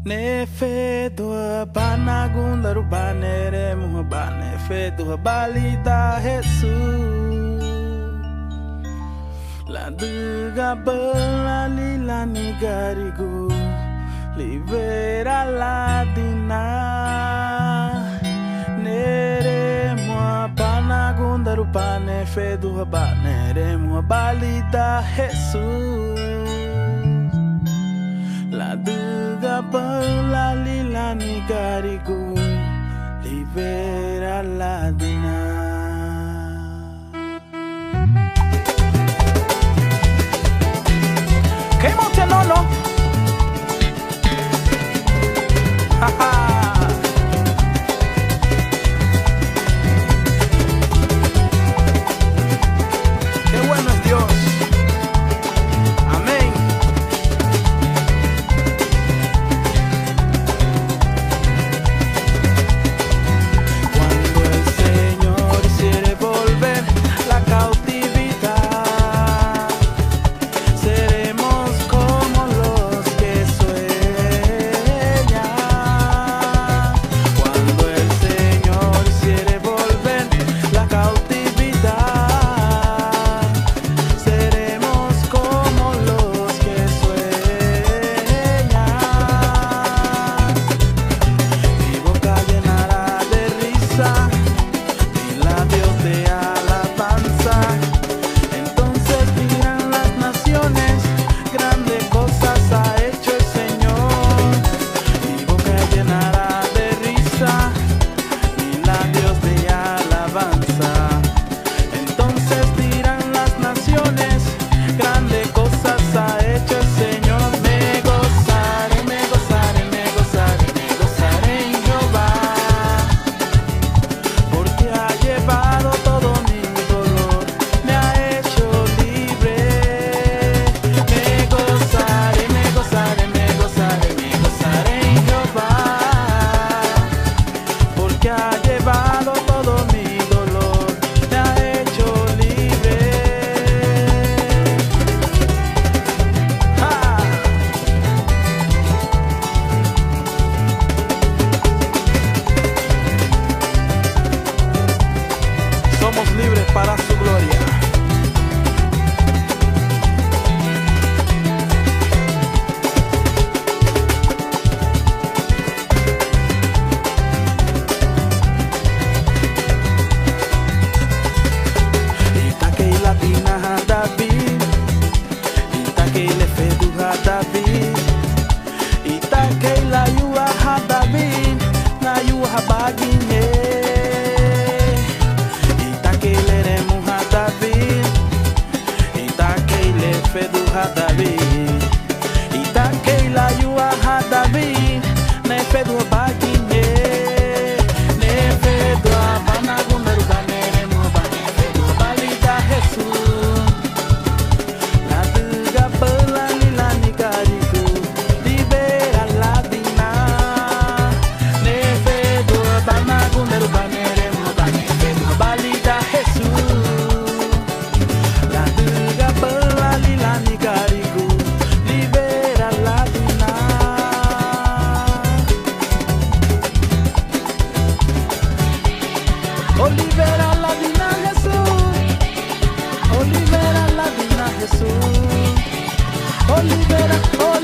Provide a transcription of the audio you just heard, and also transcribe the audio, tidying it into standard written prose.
Ne fe dua panagunda rubane remu bane fe dua balita Jesus la duga bela lila nigarigo libera la dina neremu panagunda rubane fe dua bane remu balita Jesus la duga bela lila nigarigo libera la dina. ¿Qué monte no? Qué bueno es Dios. Amén. Cuando el Señor hiciere volver la cautividad, seremos como los que sueñan. Cuando el Señor hiciere volver la cautividad, seremos como los que sueñan. Mi boca llenará de risa, mi labios de alabanza. Entonces dirán las naciones, grandes cosas ha hecho el Señor. Mi boca llenará de risa, mi labios de alabanza. Entonces dirán las naciones, grandes cosas ha hecho el Señor. Me gozaré, me gozaré, me gozaré, me gozaré en Jehová, porque ha llevado todo mi dolor, me ha hecho libre. Me gozaré, me gozaré, me gozaré, me gozaré en Jehová, porque ha llevado todo mi dolor, me ha hecho libre. ¡Ja! Somos libres para su gloria. Itakei latina David, Itakei lefeduha David, Itakei la yuha David, na yuha baginye. Itakei leremuha David, Itakei lefeduha David, Itakei la yuha David, na feduha baginye. Ne feduha banagunda rubane remu bane feduha balita Jesus. La duga bela lila nigarigo libera la dina. Ne feduha banagunda rubane remu bane feduha balita Jesus. La duga bela lila nigarigo libera la dina. Oh, libera la dina Jesús. Oh, libera la dina Jesús. Oh, libera, oh,